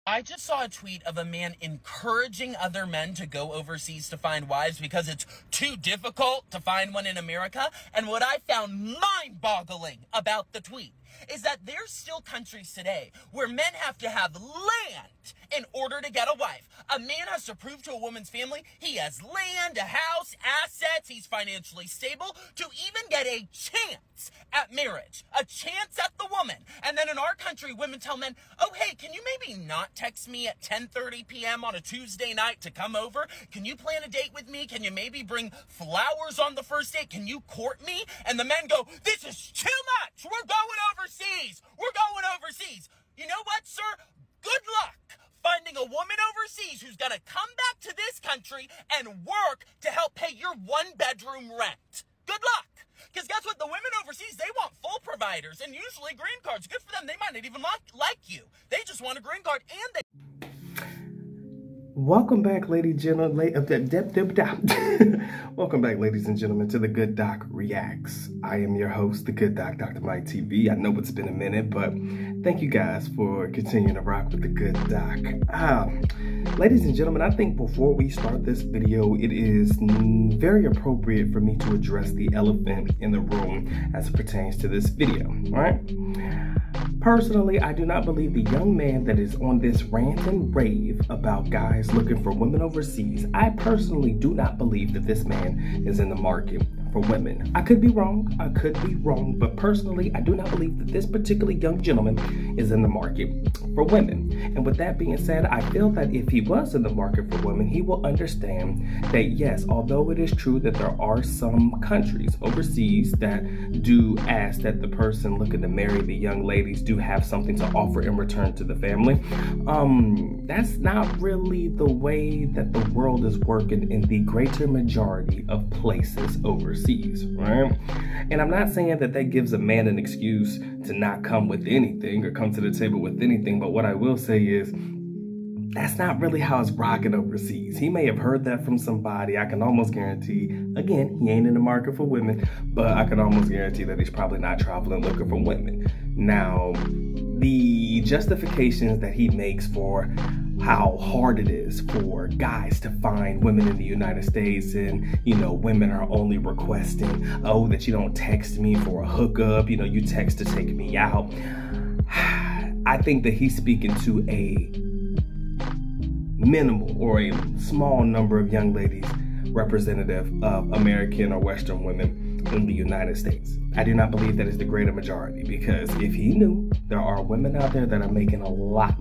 I just saw a tweet of a man encouraging other men to go overseas to find wives because it's too difficult to find one in America. And what I found mind-boggling about the tweet is that there's still countries today where men have to have land in order to get a wife. A man has to prove to a woman's family he has land, a house, assets, he's financially stable to even get a chance at marriage, a chance at the woman. And then in our country, women tell men, oh, hey, can you maybe not text me at 10:30 p.m. on a Tuesday night to come over? Can you plan a date with me? Can you maybe bring flowers on the first date? Can you court me? And the men go, this is too much. We're going overseas. We're going overseas. You know what, sir? Good luck finding a woman overseas who's going to come back to this country and work to help pay your one-bedroom rent. Good luck. Because guess what? The women overseas, they want full providers and usually green cards. Good for them. They might not even like you. They just want a green card and they... Welcome back, ladies and gentlemen. Welcome back, ladies and gentlemen, to The Good Doc Reacts. I am your host, The Good Doc, Dr. Mike TV. I know it's been a minute, but thank you guys for continuing to rock with The Good Doc. Ladies and gentlemen, I think before we start this video, it is very appropriate for me to address the elephant in the room as it pertains to this video, all right? Personally, I do not believe the young man that is on this rant and rave about guys looking for women overseas. I personally do not believe that this man is in the market for women. I could be wrong, but personally, I do not believe that this particular young gentleman is in the market for women. And with that being said, I feel that if he was in the market for women, he will understand that yes, although it is true that there are some countries overseas that do ask that the person looking to marry the young ladies do have something to offer in return to the family, that's not really the way that the world is working in the greater majority of places overseas, right? And I'm not saying that that gives a man an excuse to not come with anything or come to the table with anything, but what I will say is that's not really how it's rocking overseas. He may have heard that from somebody. I can almost guarantee, again, he ain't in the market for women, but I can almost guarantee that he's probably not traveling looking for women. Now, the justifications that he makes for how hard it is for guys to find women in the United States, and you know, women are only requesting, oh, that you don't text me for a hookup, you know, you text to take me out. I think that he's speaking to a minimal or a small number of young ladies representative of American or Western women in the United States. I do not believe that is the greater majority, because if he knew, there are women out there that are making a lot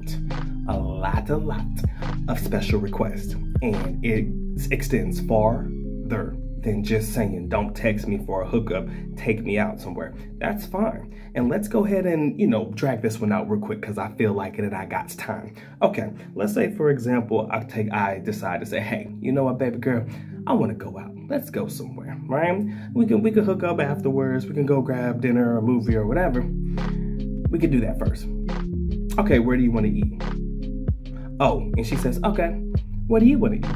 of special requests, and it extends farther than just saying, don't text me for a hookup, take me out somewhere. That's fine. And let's go ahead and, you know, drag this one out real quick because I feel like it and I got time. Okay, let's say, for example, I decide to say, hey, you know what, baby girl, I want to go out. Let's go somewhere, right? We can hook up afterwards. We can go grab dinner or a movie or whatever. We can do that first. Okay, where do you want to eat? Oh, and she says, okay, what do you want to eat?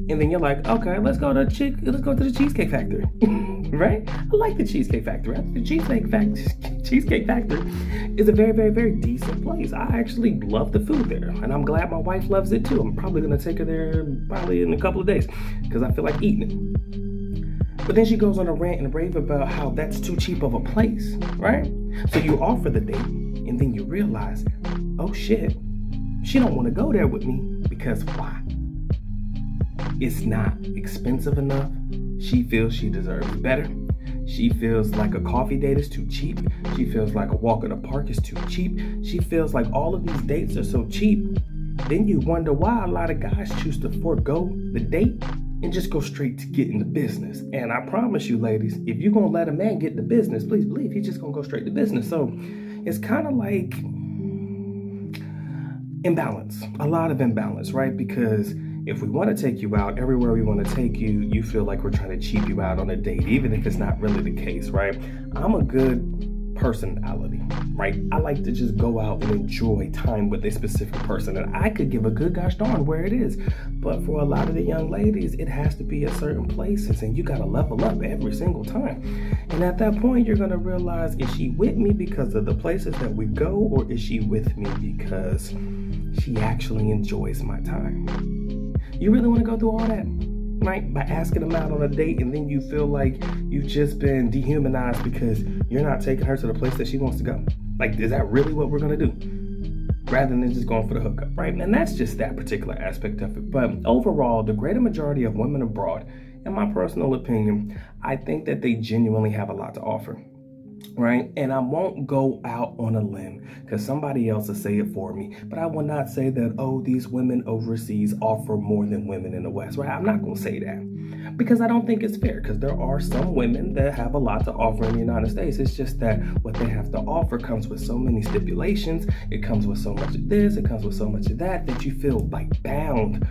And then you're like, okay, let's go to the Cheesecake Factory, right? I like the Cheesecake Factory. The Cheesecake Factory is a very, very, very decent place. I actually love the food there, and I'm glad my wife loves it too. I'm probably gonna take her there probably in a couple of days because I feel like eating it. But then she goes on a rant and rave about how that's too cheap of a place, right? So you offer the date, and then you realize, oh shit, she don't want to go there with me because why? It's not expensive enough. She feels she deserves better. She feels like a coffee date is too cheap. She feels like a walk in the park is too cheap. She feels like all of these dates are so cheap. Then you wonder why a lot of guys choose to forego the date and just go straight to getting the business. And I promise you, ladies, if you're gonna let a man get the business, please believe he's just gonna go straight to business. So it's kind of like imbalance, a lot of imbalance, right? Because if we want to take you out, everywhere we want to take you, you feel like we're trying to cheap you out on a date, even if it's not really the case, right? I'm a good personality, right? I like to just go out and enjoy time with a specific person, and I could give a good gosh darn where it is. But for a lot of the young ladies, it has to be at certain places, and you got to level up every single time. And at that point, you're going to realize, is she with me because of the places that we go, or is she with me because she actually enjoys my time. You really want to go through all that, right? By asking them out on a date and then you feel like you've just been dehumanized because you're not taking her to the place that she wants to go? Like, is that really what we're going to do? Rather than just going for the hookup, right? And that's just that particular aspect of it. But overall, the greater majority of women abroad, in my personal opinion, I think that they genuinely have a lot to offer, right? And I won't go out on a limb because somebody else will say it for me, but I will not say that, oh, these women overseas offer more than women in the West, right? I'm not going to say that because I don't think it's fair, because there are some women that have a lot to offer in the United States. It's just that what they have to offer comes with so many stipulations. It comes with so much of this, it comes with so much of that, that you feel like bound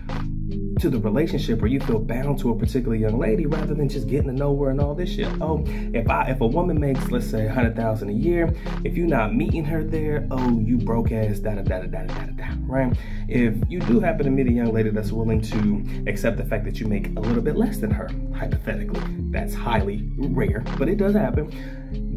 to the relationship, or you feel bound to a particular young lady rather than just getting to know her and all this shit. Oh, if a woman makes, let's say, $100,000 a year, if you're not meeting her there, oh, you broke ass, right? If you do happen to meet a young lady that's willing to accept the fact that you make a little bit less than her, hypothetically, that's highly rare, but it does happen,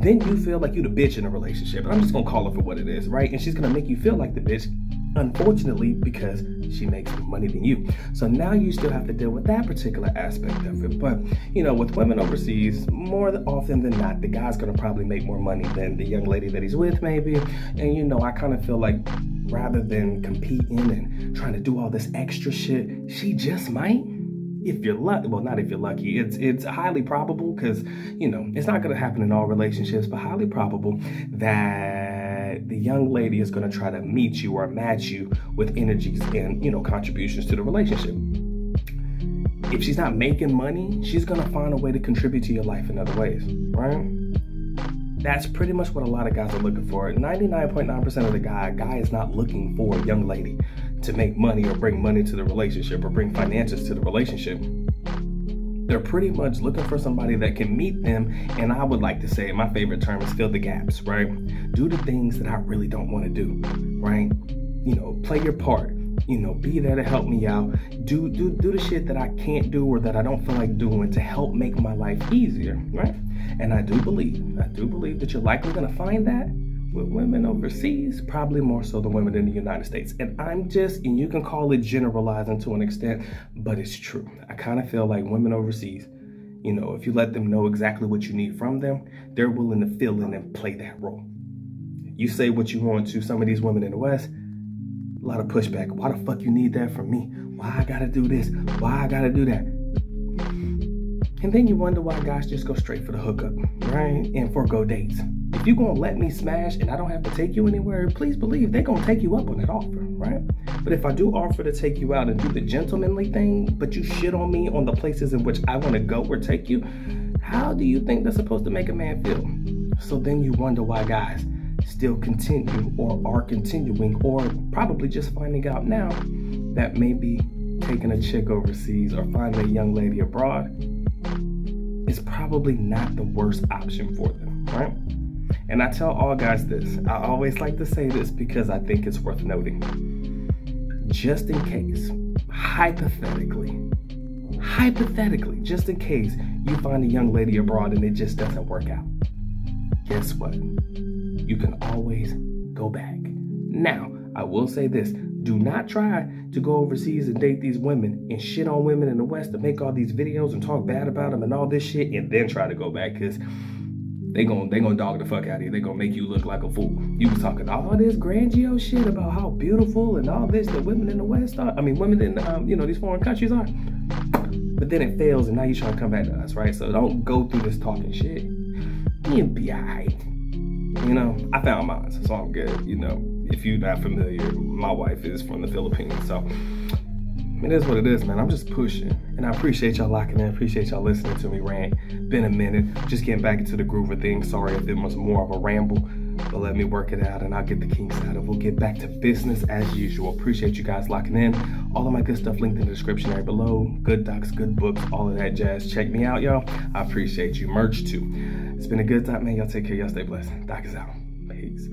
then you feel like you the bitch in a relationship. And I'm just gonna call it for what it is, right? And she's gonna make you feel like the bitch, unfortunately, because she makes more money than you. So now you still have to deal with that particular aspect of it. But, you know, with women overseas, more often than not, the guy's gonna probably make more money than the young lady that he's with, maybe. And, you know, I kind of feel like rather than competing and trying to do all this extra shit, she just might. If you're lucky, well, not if you're lucky, it's highly probable, because, you know, it's not going to happen in all relationships, but highly probable that the young lady is going to try to meet you or match you with energies and, you know, contributions to the relationship. If she's not making money, she's going to find a way to contribute to your life in other ways, right? That's pretty much what a lot of guys are looking for. 99.9% of the guy is not looking for a young lady to make money or bring money to the relationship or bring finances to the relationship. They're pretty much looking for somebody that can meet them, and I would like to say, my favorite term is fill the gaps, right? Do the things that I really don't want to do, right? You know, play your part. You know, be there to help me out. Do the shit that I can't do or that I don't feel like doing to help make my life easier, right? And I do believe that you're likely gonna find that with women overseas, probably more so than women in the United States. And and you can call it generalizing to an extent, but it's true. I kind of feel like women overseas, you know, if you let them know exactly what you need from them, they're willing to fill in and play that role. You say what you want to some of these women in the West, a lot of pushback. Why the fuck you need that from me? Why I gotta do this? Why I gotta do that? And then you wonder why guys just go straight for the hookup, right? And forego dates. If you're gonna let me smash and I don't have to take you anywhere, please believe they're gonna take you up on that offer, right? But if I do offer to take you out and do the gentlemanly thing, but you shit on me on the places in which I wanna go or take you, how do you think that's supposed to make a man feel? So then you wonder why guys still continue or are continuing, or probably just finding out now that maybe taking a chick overseas or finding a young lady abroad is probably not the worst option for them, right? And I tell all guys this. I always like to say this because I think it's worth noting. Just in case, hypothetically, just in case you find a young lady abroad and it just doesn't work out, guess what? You can always go back. Now, I will say this. Do not try to go overseas and date these women and shit on women in the West to make all these videos and talk bad about them and all this shit and then try to go back, because they gonna dog the fuck out of you. They gonna make you look like a fool. You was talking all this grandiose shit about how beautiful and all this the women in the West are. I mean, women in, you know, these foreign countries are. But then it fails and now you trying to come back to us, right? So don't go through this talking shit. You'll be all right. You know, I found mine, so I'm good. You know, if you're not familiar, my wife is from the Philippines, so it is what it is, man. I'm just pushing, and I appreciate y'all locking in. Appreciate y'all listening to me rant. Been a minute, just getting back into the groove of things. Sorry if it was more of a ramble, but let me work it out, and I'll get the kinks out, and we'll get back to business as usual. Appreciate you guys locking in. All of my good stuff linked in the description area below. Good docs, good books, all of that jazz. Check me out, y'all. I appreciate you. Merch too. It's been a good time, man. Y'all take care. Y'all stay blessed. Doc is out. Peace.